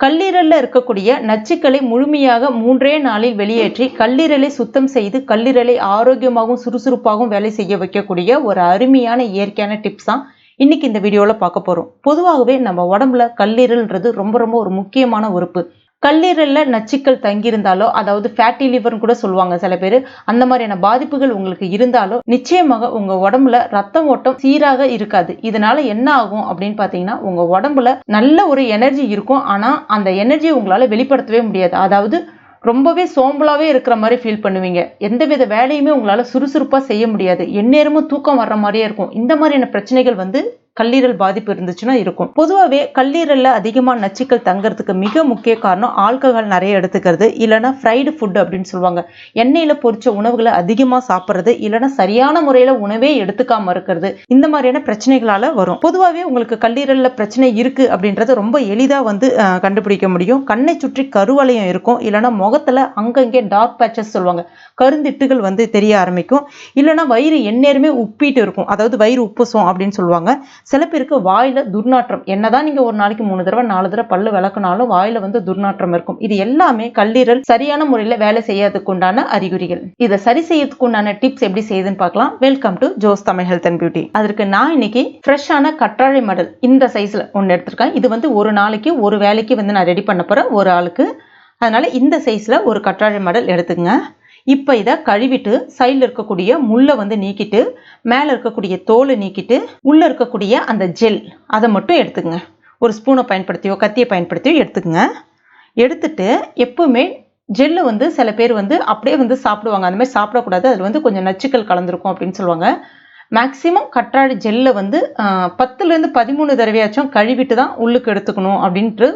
கல்லீரல்ல இருக்கக்கூடிய நச்சுக்களை முழுமையாக 3 நாளில் வெளியேற்றி கல்லீரலை சுத்தம் செய்து கல்லீரலை ஆரோக்கியமாகவும் சுறுசுறுப்பாகவும் வேலை செய்ய வைக்கக்கூடிய ஒரு அருமையான இயற்கையான டிப்ஸ் தான் இன்னைக்கு இந்த வீடியோல பார்க்க போறோம். பொதுவாகவே நம்ம உடம்புல கல்லீரல்ன்றது ரொம்ப ஒரு முக்கியமான உறுப்பு. கல்லீரல்ல நச்சுக்கள் தங்கியிருந்தாலோ, அதாவது ஃபேட்டி லிவர்னு கூட சொல்லுவாங்க சில பேர். அந்த மாதிரியான பாதிப்புகள் உங்களுக்கு இருந்தாலோ நிச்சயமாக உங்க உடம்புல ரத்த ஓட்டம் சீராக இருக்காது. இதனால என்ன ஆகும் அப்படின்னு பாத்தீங்கன்னா, உங்க உடம்புல நல்ல ஒரு எனர்ஜி இருக்கும். ஆனா அந்த எனர்ஜியை உங்களால வெளிப்படுத்தவே முடியாது. அதாவது ரொம்பவே சோம்பலாவே இருக்கிற மாதிரி ஃபீல் பண்ணுவீங்க. எந்தவித வேலையுமே உங்களால சுறுசுறுப்பா செய்ய முடியாது. எந்நேரமும் தூக்கம் வர்ற மாதிரியே இருக்கும். இந்த மாதிரியான பிரச்சனைகள் கல்லீரல் பாதிப்பு இருந்துச்சுன்னா இருக்கும். பொதுவாகவே கல்லீரல்ல அதிகமா நச்சுக்கள் தங்கறதுக்கு மிக முக்கிய காரணம் ஆல்கஹால் நிறைய எடுத்துக்கிறது, இல்லைன்னா ஃப்ரைடு ஃபுட் அப்படின்னு சொல்லுவாங்க. எண்ணெயில பொரிச்ச உணவுகளை அதிகமா சாப்பிட்றது, இல்லைன்னா சரியான முறையில உணவே எடுத்துக்காம இருக்கிறது. இந்த மாதிரியான பிரச்சனைகளால வரும். பொதுவாகவே உங்களுக்கு கல்லீரல்ல பிரச்சனை இருக்கு அப்படின்றத ரொம்ப எளிதா கண்டுபிடிக்க முடியும். கண்ணை சுற்றி கருவளையம் இருக்கும், இல்லைன்னா முகத்துல அங்கங்கே டார்க் பேச்சஸ் சொல்லுவாங்க, கருந்திட்டுகள் தெரிய ஆரம்பிக்கும். இல்லைன்னா வயிறு எந்நேரமே உப்பிட்டு இருக்கும், அதாவது வயிறு உப்புசம் அப்படின்னு சொல்லுவாங்க. சில பேருக்கு வாயில துர்நாற்றம், என்னதான் நீங்க ஒரு நாளைக்கு 3 தடவை 4 தடவை பல்லு விளக்குனாலும் வாயில துர்நாற்றம் இருக்கும். இது எல்லாமே கல்லீரல் சரியான முறையில வேலை செய்யறதுக்கு உண்டான அறிகுறிகள். இதை சரி செய்யறதுக்கு உண்டான டிப்ஸ் எப்படி செய்யுதுன்னு பார்க்கலாம். Welcome to Jo's Tamil health and beauty. அதற்கு நான் இன்னைக்கு ஃப்ரெஷ்ஷான கற்றாழை மடல் இந்த சைஸ்ல ஒன்னு எடுத்திருக்கேன். இது ஒரு நாளைக்கு ஒரு வேலைக்கு நான் ரெடி பண்ண போறேன் ஒரு ஆளுக்கு. அதனால இந்த சைஸ்ல ஒரு கற்றாழை மடல் எடுத்துங்க. இப்போ இதை கழுவிட்டு சைடில் இருக்கக்கூடிய முள்ளை நீக்கிட்டு மேலே இருக்கக்கூடிய தோலை நீக்கிட்டு உள்ளே இருக்கக்கூடிய அந்த ஜெல் அதை மட்டும் எடுத்துக்கங்க. ஒரு ஸ்பூனை பயன்படுத்தியோ கத்தியை பயன்படுத்தியோ எடுத்துக்கங்க. எடுத்துட்டு எப்பவுமே ஜெல்லு சில பேர் அப்படியே சாப்பிடுவாங்க. அந்த மாதிரி சாப்பிடக்கூடாது. அதில் கொஞ்சம் நச்சுக்கள் கலந்துருக்கும் அப்படின்னு சொல்லுவாங்க. மேக்சிமம் கற்றாழை ஜெல்லை 10லேருந்து 13 தடவையாச்சும் கழுவிட்டு தான் உள்ளுக்கு எடுத்துக்கணும் அப்படின்ட்டு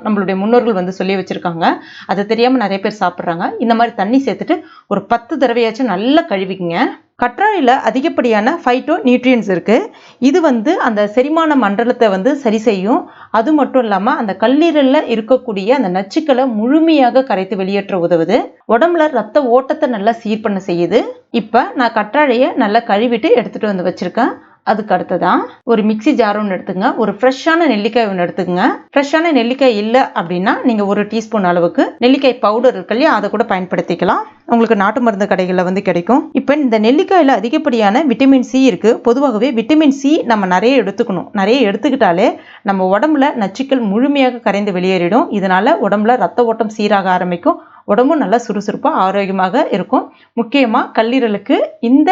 நம்மளுடைய முன்னோர்கள் சொல்லி வச்சிருக்காங்க. அது தெரியாமல் நிறைய பேர் சாப்பிட்றாங்க. இந்த மாதிரி தண்ணி சேர்த்துட்டு ஒரு 10 தடவையாச்சும் நல்லா கழுவிக்குங்க. கற்றாழையில் அதிகப்படியான ஃபைட்டோ நியூட்ரியன்ஸ் இருக்குது. இது அந்த செரிமான மண்டலத்தை சரி செய்யும். அது மட்டும் இல்லாமல் அந்த கல்லீரலில் இருக்கக்கூடிய அந்த நச்சுக்களை முழுமையாக கரைத்து வெளியேற்ற உதவுது. உடம்புல ரத்த ஓட்டத்தை நல்லா சீர் பண்ண செய்யுது. இப்போ நான் கற்றாழையை நல்லா கழுவிட்டு எடுத்துகிட்டு வச்சுருக்கேன். அதுக்கு அடுத்ததான் ஒரு மிக்சி ஜார் ஒன்று எடுத்துங்க. ஒரு ஃப்ரெஷ்ஷான நெல்லிக்காய் ஒன்று எடுத்துக்கங்க. ஃப்ரெஷ்ஷான நெல்லிக்காய் இல்லை அப்படின்னா நீங்கள் 1 டீஸ்பூன் அளவுக்கு நெல்லிக்காய் பவுடர் இருக்கு இல்லையா, அதை கூட பயன்படுத்திக்கலாம். உங்களுக்கு நாட்டு மருந்து கடைகளில் கிடைக்கும். இப்போ இந்த நெல்லிக்காயில் அதிகப்படியான விட்டமின் சி இருக்குது. பொதுவாகவே விட்டமின் சி நம்ம நிறைய எடுத்துக்கணும். நிறைய எடுத்துக்கிட்டாலே நம்ம உடம்புல நச்சுக்கள் முழுமையாக கரைந்து வெளியேறிடும். இதனால உடம்புல ரத்த ஓட்டம் சீராக ஆரம்பிக்கும். உடம்பும் நல்லா சுறுசுறுப்பாக ஆரோக்கியமாக இருக்கும். முக்கியமாக கல்லீரலுக்கு இந்த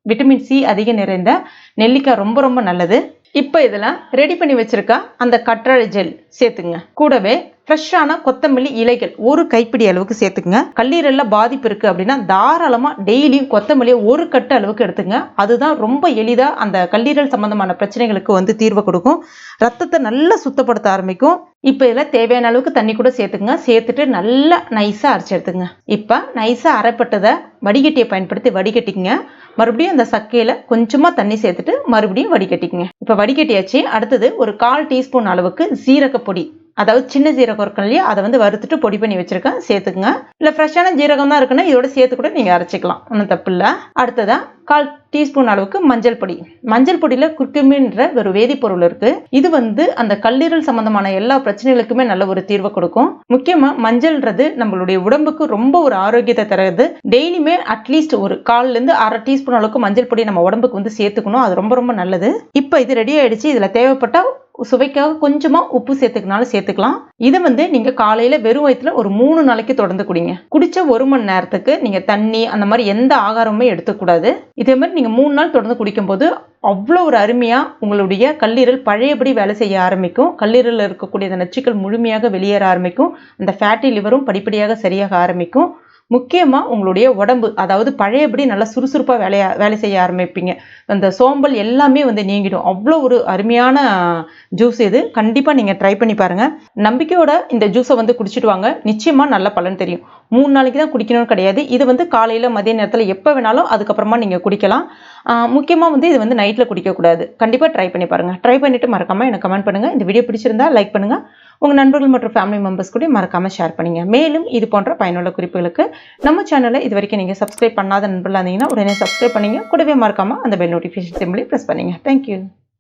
விட்டமின் சி அதிக நிறைந்த நெல்லிக்காய் ரொம்ப நல்லது. இப்போ இதெல்லாம் ரெடி பண்ணி வச்சிருக்கா அந்த கற்றாழை ஜெல் சேர்த்துங்க. கூடவே ஃப்ரெஷ்ஷான கொத்தமல்லி இலைகள் ஒரு கைப்பிடி அளவுக்கு சேர்த்துக்குங்க. கல்லீரல்ல பாதிப்பு இருக்கு அப்படின்னா தாராளமாக டெய்லியும் கொத்தமல்லியை ஒரு கட்டு அளவுக்கு எடுத்துங்க. அதுதான் ரொம்ப எளிதாக அந்த கல்லீரல் சம்பந்தமான பிரச்சனைகளுக்கு தீர்வு கொடுக்கும். ரத்தத்தை நல்லா சுத்தப்படுத்த ஆரம்பிக்கும். இப்போ இதில் தேவையான அளவுக்கு தண்ணி கூட சேர்த்துக்குங்க. சேர்த்துட்டு நல்லா நைஸாக அரைச்சி எடுத்துங்க. இப்போ நைஸாக அரைப்பட்டதை வடிகட்டியை பயன்படுத்தி வடிகட்டிக்குங்க. மறுபடியும் அந்த சக்கையில் கொஞ்சமாக தண்ணி சேர்த்துட்டு மறுபடியும் வடிகட்டிக்குங்க. இப்போ வடிகட்டியாச்சு. அடுத்தது ஒரு 1/4 டீஸ்பூன் அளவுக்கு ஜீரகப்பொடி, அதாவது சின்ன ஜீரகம் இருக்கும் இல்லையா, அதை வறுத்துட்டு பொடி பண்ணி வச்சிருக்கேன், சேர்த்துக்குங்க. இல்லை ஃப்ரெஷ்ஷான ஜீரகம் தான் இருக்குன்னா இதோட சேர்த்து கூட நீங்கள் அரைச்சிக்கலாம், ஒன்றும் தப்பு இல்லை. அடுத்ததான் 1/4 டீஸ்பூன் அளவுக்கு மஞ்சள் பொடி. மஞ்சள் பொடியில் குர்குமின்ற ஒரு வேதிப்பொருள் இருக்கு. இது அந்த கல்லீரல் சம்பந்தமான எல்லா பிரச்சனைகளுக்குமே நல்ல ஒரு தீர்வை கொடுக்கும். முக்கியமா மஞ்சள்ன்றது நம்மளுடைய உடம்புக்கு ரொம்ப ஒரு ஆரோக்கியத்தை தருது. டெய்லியுமே அட்லீஸ்ட் ஒரு 1/4லேருந்து 1/2 டீஸ்பூன் அளவுக்கு மஞ்சள் பொடி நம்ம உடம்புக்கு சேர்த்துக்கணும். அது ரொம்ப நல்லது. இப்போ இது ரெடி ஆயிடுச்சு. இதுல தேவைப்பட்ட சுவைக்காக கொஞ்சமா உப்பு சேர்த்துக்கினாலும் சேர்த்துக்கலாம். இதை நீங்க காலையில வெறும் வயிற்றுல ஒரு 3 நாளைக்கு தொடர்ந்து குடிங்க. குடிச்ச 1 மணி நேரத்துக்கு நீங்க தண்ணி அந்த மாதிரி எந்த ஆகாரமுமே எடுத்துக்கூடாது. இதே மாதிரி நீங்க 3 நாள் தொடர்ந்து குடிக்கும் போது அவ்வளோ ஒரு அருமையா உங்களுடைய கல்லீரல் பழையபடி வேலை செய்ய ஆரம்பிக்கும். கல்லீரலில் இருக்கக்கூடிய அந்த நச்சுக்கள் முழுமையாக வெளியேற ஆரம்பிக்கும். அந்த ஃபேட்டி லிவரும் படிப்படியாக சரியாக ஆரம்பிக்கும். முக்கியமாக உங்களுடைய உடம்பு, அதாவது பழையபடி நல்லா சுறுசுறுப்பாக வேலை செய்ய ஆரம்பிப்பீங்க. அந்த சோம்பல் எல்லாமே நீங்கிடும். அவ்வளோ ஒரு அருமையான ஜூஸ் இது. கண்டிப்பாக நீங்கள் ட்ரை பண்ணி பாருங்கள். நம்பிக்கையோட இந்த ஜூஸை குடிச்சிட்டு வாங்க. நிச்சயமாக நல்ல பலன் தெரியும். 3 நாளைக்கு தான் குடிக்கணும்னு கிடையாது. இது காலையில் மதிய நேரத்தில் எப்போ வேணாலும் அதுக்கப்புறமா நீங்கள் குடிக்கலாம். முக்கியமாக இது நைட்டில் குடிக்கக்கூடாது. கண்டிப்பாக ட்ரை பண்ணி பாருங்கள். ட்ரை பண்ணிவிட்டு மறக்காமல் எனக்கு கமெண்ட் பண்ணுங்கள். இந்த வீடியோ பிடிச்சிருந்தா லைக் பண்ணுங்கள். உங்கள் நண்பர்கள் மற்றும் ஃபேமிலி மெம்பர்ஸ் கூட மறக்காமல் ஷேர் பண்ணுங்க. மேலும் இது போன்ற பயனுள்ள குறிப்புகளுக்கு நம்ம சேனலை இது வரைக்கும் நீங்கள் சப்ஸ்கிரைப் பண்ணாத நண்பர்களாக இருந்தீங்கன்னா உடனே சப்ஸ்கிரைப் பண்ணிங்க. கூடவே மறக்காமல் அந்த பெல் நோட்டிஃபிகேஷன் சிம்பிளை ப்ரெஸ் பண்ணுங்க. தேங்க்யூ.